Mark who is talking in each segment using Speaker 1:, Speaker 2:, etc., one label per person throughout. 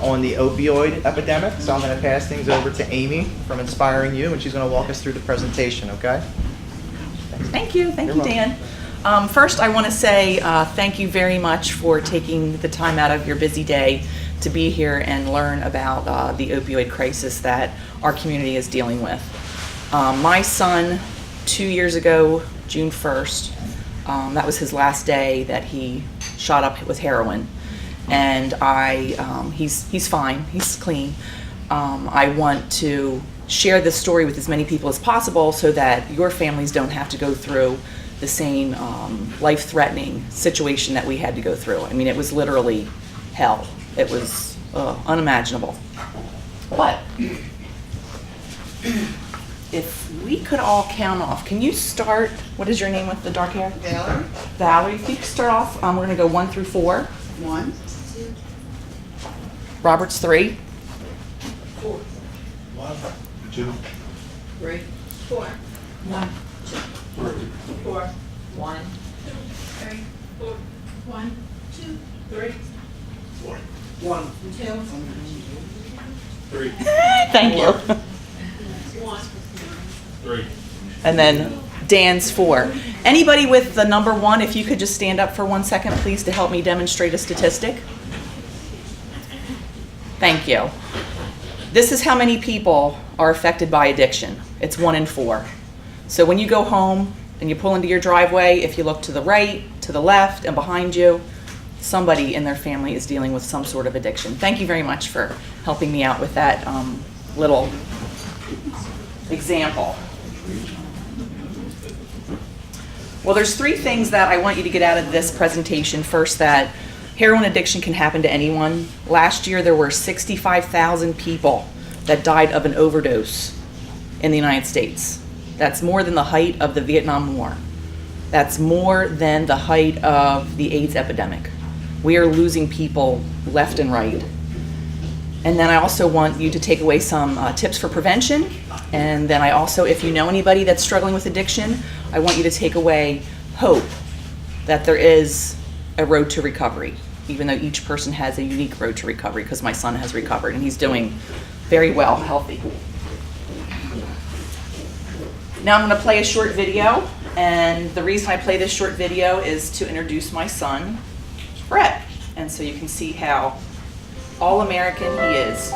Speaker 1: on the opioid epidemic. So I'm going to pass things over to Amy from Inspiring You, and she's going to walk us through the presentation, okay?
Speaker 2: Thank you,
Speaker 1: You're welcome.
Speaker 2: Dan. First, I want to say thank you very much for taking the time out of your busy day to be here and learn about the opioid crisis that our community is dealing with. My son, 2 years ago, June 1st, that was his last day that he shot up with heroin. And he's fine, he's clean. I want to share this story with as many people as possible so that your families don't have to go through the same life-threatening situation that we had to go through. I mean, it was literally hell. It was unimaginable. But if we could all count off, can you start, what is your name with the dark hair?
Speaker 3: Valerie.
Speaker 2: Valerie, if you could start off, we're gonna go 1 through 4.
Speaker 3: 1,
Speaker 2: Robert's 3.
Speaker 3: 4,
Speaker 4: 1, 2,
Speaker 3: 3, 4, 1, 2, 4, 1, 3, 4, 1, 2, 3,
Speaker 4: 4,
Speaker 3: 1, 2,
Speaker 4: 3,
Speaker 2: Thank you.
Speaker 3: 1.
Speaker 4: 3.
Speaker 2: And then Dan's 4. Anybody with the number 1, if you could just stand up for 1 second, please, to help me demonstrate a statistic. Thank you. This is how many people are affected by addiction. It's 1 in 4. So when you go home and you pull into your driveway, if you look to the right, to the left, and behind you, somebody in their family is dealing with some sort of addiction. Thank you very much for helping me out with that little example. Well, there's 3 things that I want you to get out of this presentation. First, that heroin addiction can happen to anyone. Last year, there were 65,000 people that died of an overdose in the United States. That's more than the height of the Vietnam War. That's more than the height of the AIDS epidemic. We are losing people left and right. And then I also want you to take away some tips for prevention. And then I also, if you know anybody that's struggling with addiction, I want you to take away hope that there is a road to recovery, even though each person has a unique road to recovery, because my son has recovered and he's doing very well, healthy. Now I'm going to play a short video, and the reason I play this short video is to introduce my son, Bret, and so you can see how all-American he is.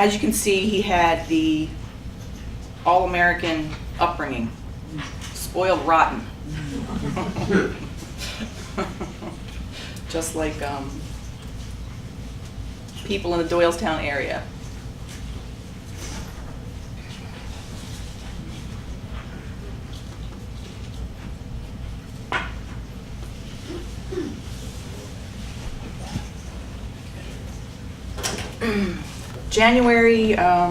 Speaker 2: As you can see, he had the all-American upbringing, spoiled rotten. Just like people in the Doylestown area. January, how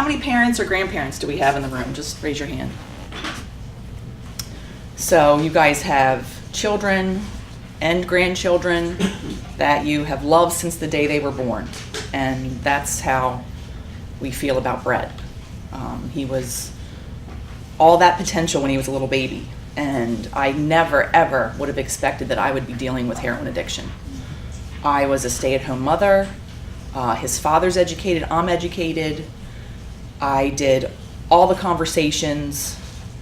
Speaker 2: many parents or grandparents do we have in the room? Just raise your hand. So you guys have children and grandchildren that you have loved since the day they were born. And that's how we feel about Bret. He was all that potential when he was a little baby. And I never, ever would have expected that I would be dealing with heroin addiction. I was a stay-at-home mother. His father's educated, I'm educated. I did all the conversations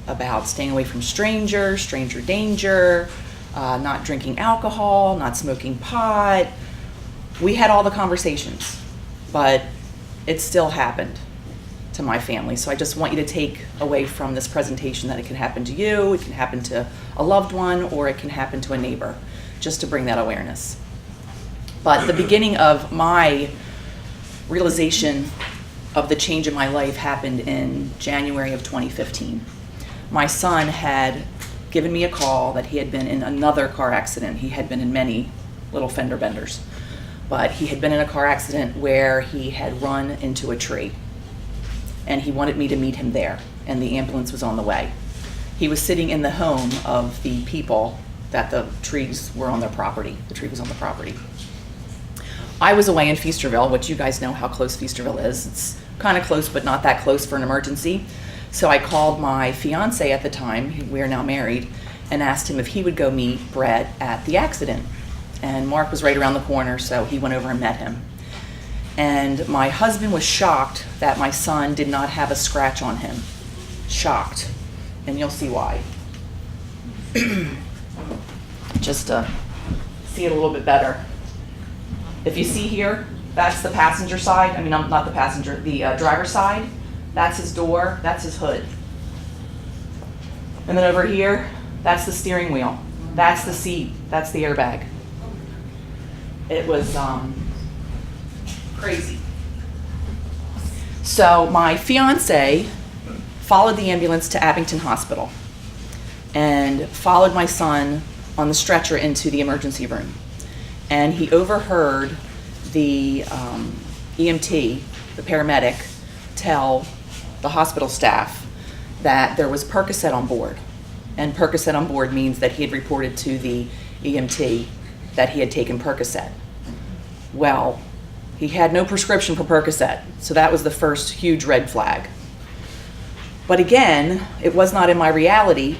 Speaker 2: about staying away from strangers, stranger danger, not drinking alcohol, not smoking pot. We had all the conversations, but it still happened to my family. So I just want you to take away from this presentation that it can happen to you, it can happen to a loved one, or it can happen to a neighbor, just to bring that awareness. But the beginning of my realization of the change in my life happened in January of 2015. My son had given me a call that he had been in another car accident. He had been in many little fender benders, but he had been in a car accident where he had run into a tree. And he wanted me to meet him there, and the ambulance was on the way. He was sitting in the home of the people that the trees were on their property. The tree was on the property. I was away in Feasterville, which you guys know how close Feasterville is. It's kind of close, but not that close for an emergency. So I called my fiance at the time, we are now married, and asked him if he would go meet Bret at the accident. And Mark was right around the corner, so he went over and met him. And my husband was shocked that my son did not have a scratch on him. Shocked. And you'll see why. Just to see it a little bit better. If you see here, that's the passenger side. I mean, not the passenger, the driver's side. That's his door, that's his hood. And then over here, that's the steering wheel. That's the seat, that's the airbag. It was crazy. So my fiance followed the ambulance to Abington Hospital and followed my son on the stretcher into the emergency room. And he overheard the EMT, the paramedic, tell the hospital staff that there was Percocet on board. And Percocet on board means that he had reported to the EMT that he had taken Percocet. Well, he had no prescription for Percocet, so that was the first huge red flag. But again, it was not in my reality,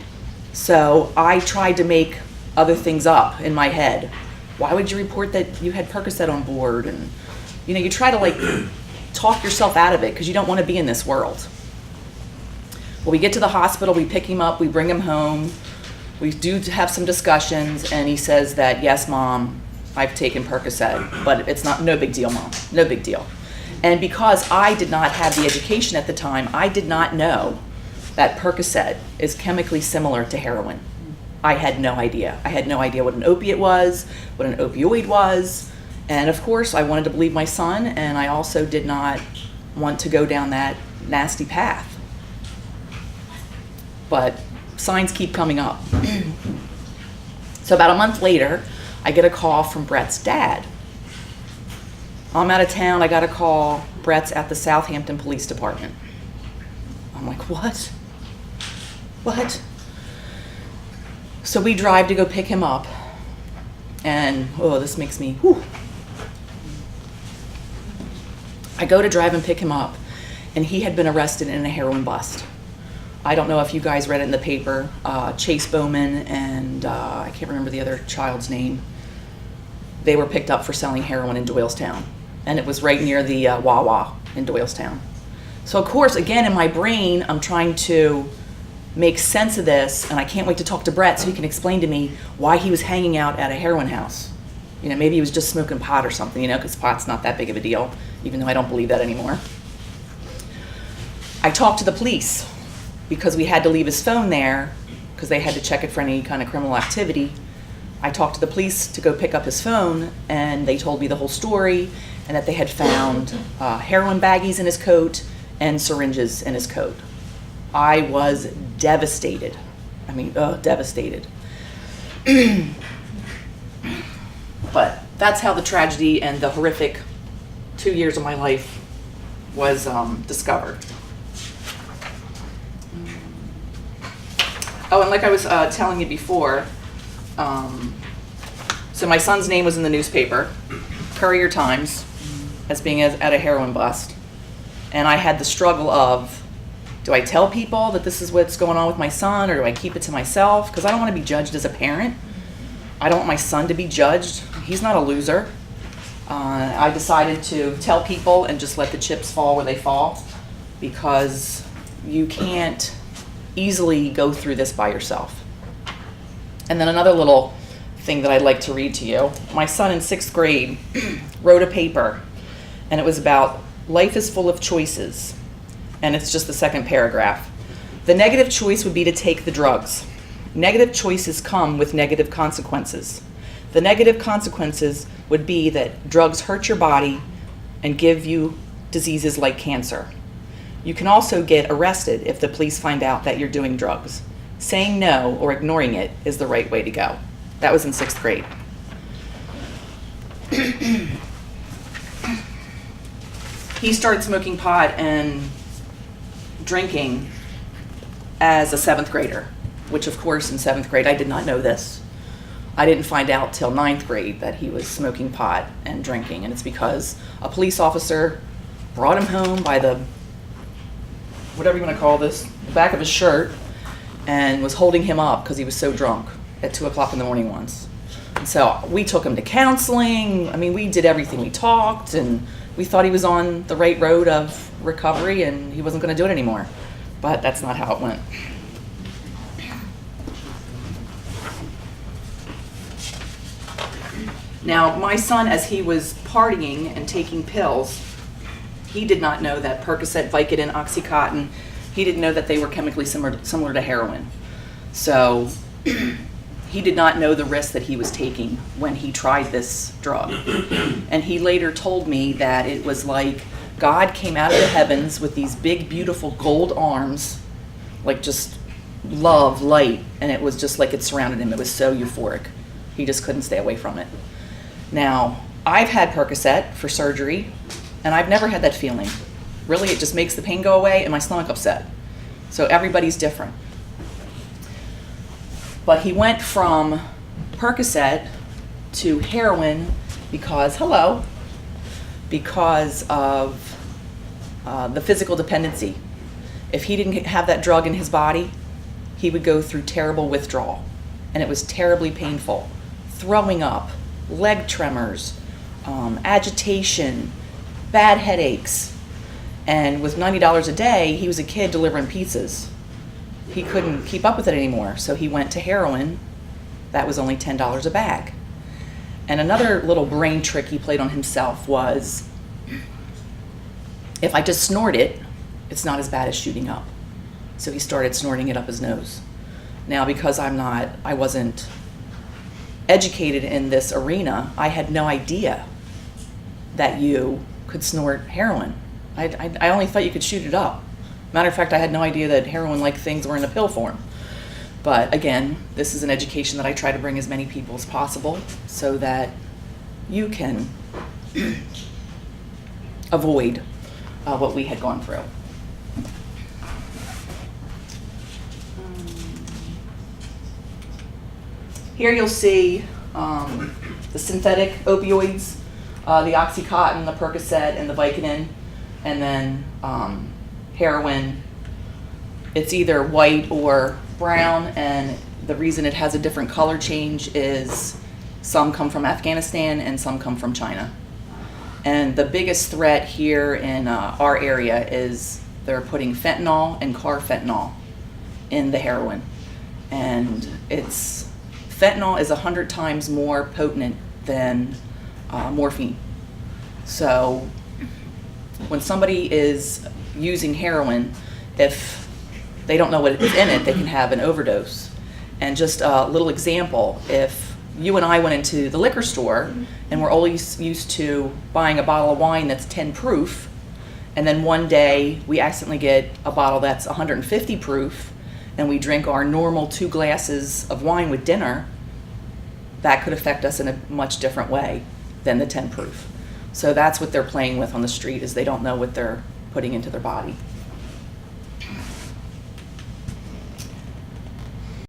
Speaker 2: so I tried to make other things up in my head. Why would you report that you had Percocet on board? And you try to like talk yourself out of it because you don't want to be in this world. Well, we get to the hospital, we pick him up, we bring him home, we do have some discussions, and he says that, yes, Mom, I've taken Percocet, but it's no big deal, Mom, no big deal. And because I did not have the education at the time, I did not know that Percocet is chemically similar to heroin. I had no idea. I had no idea what an opiate was, what an opioid was, and of course I wanted to believe my son, and I also did not want to go down that nasty path. But signs keep coming up. So about a month later, I get a call from Bret's dad. I'm out of town, I got a call, Bret's at the Southampton Police Department. I'm like, what? What? So we drive to go pick him up, and this makes me, whew. I go to drive and pick him up, and he had been arrested in a heroin bust. I don't know if you guys read it in the paper, Chase Bowman and I can't remember the other child's name. They were picked up for selling heroin in Doylestown, and it was right near the Wawa in Doylestown. So of course, again, in my brain, I'm trying to make sense of this, and I can't wait to talk to Bret so he can explain to me why he was hanging out at a heroin house. You know, maybe he was just smoking pot or something, you know, because pot's not that big of a deal, even though I don't believe that anymore. I talked to the police because we had to leave his phone there because they had to check it for any kind of criminal activity. I talked to the police to go pick up his phone, and they told me the whole story and that they had found heroin baggies in his coat and syringes in his coat. I was devastated. I mean, devastated. But that's how the tragedy and the horrific 2 years of my life was discovered. Oh, and like I was telling you before, so my son's name was in the newspaper, Courier Times, as being at a heroin bust. And I had the struggle of, do I tell people that this is what's going on with my son, or do I keep it to myself? Because I don't want to be judged as a parent. I don't want my son to be judged. He's not a loser. I decided to tell people and just let the chips fall where they fall, because you can't easily go through this by yourself. And then another little thing that I'd like to read to you. My son in 6th grade wrote a paper, and it was about life is full of choices. And it's just the second paragraph. The negative choice would be to take the drugs. Negative choices come with negative consequences. The negative consequences would be that drugs hurt your body and give you diseases like cancer. You can also get arrested if the police find out that you're doing drugs. Saying no or ignoring it is the right way to go. That was in 6th grade. He started smoking pot and drinking as a 7th grader, which of course in 7th grade I did not know this. I didn't find out till 9th grade that he was smoking pot and drinking, and it's because a police officer brought him home by the, whatever you want to call this, the back of his shirt, and was holding him up because he was so drunk at 2 o'clock in the morning once. And so we took him to counseling. I mean, we did everything. We talked, and we thought he was on the right road of recovery and he wasn't going to do it anymore. But that's not how it went. Now, my son, as he was partying and taking pills, he did not know that Percocet, Vicodin, Oxycontin, he didn't know that they were chemically similar to heroin. So he did not know the risk that he was taking when he tried this drug. And he later told me that it was like God came out of the heavens with these big, beautiful gold arms, like just love, light, and it was just like it surrounded him. It was so euphoric. He just couldn't stay away from it. Now, I've had Percocet for surgery, and I've never had that feeling. Really, it just makes the pain go away and my stomach upset. So everybody's different. But he went from Percocet to heroin because of the physical dependency. If he didn't have that drug in his body, he would go through terrible withdrawal. And it was terribly painful. Throwing up, leg tremors, agitation, bad headaches. And with $90 a day, he was a kid delivering pizzas. He couldn't keep up with it anymore, so he went to heroin. That was only $10 a bag. And another little brain trick he played on himself was, if I just snort it, it's not as bad as shooting up. So he started snorting it up his nose. Now, because I wasn't educated in this arena, I had no idea that you could snort heroin. I only thought you could shoot it up. Matter of fact, I had no idea that heroin-like things were in a pill form. But again, this is an education that I try to bring as many people as possible so that you can avoid what we had gone through. Here you'll see the synthetic opioids, the Oxycontin, the Percocet, and the Vicodin, and then heroin. It's either white or brown, and the reason it has a different color change is some come from Afghanistan and some come from China. And the biggest threat here in our area is they're putting fentanyl and carfentanil in the heroin. And fentanyl is 100 times more potent than morphine. So when somebody is using heroin, if they don't know what is in it, they can have an overdose. And just a little example, if you and I went into the liquor store and we're always used to buying a bottle of wine that's 10 proof, and then one day we accidentally get a bottle that's 150 proof, and we drink our normal 2 glasses of wine with dinner, that could affect us in a much different way than the 10 proof. So that's what they're playing with on the street, is they don't know what they're putting into their body.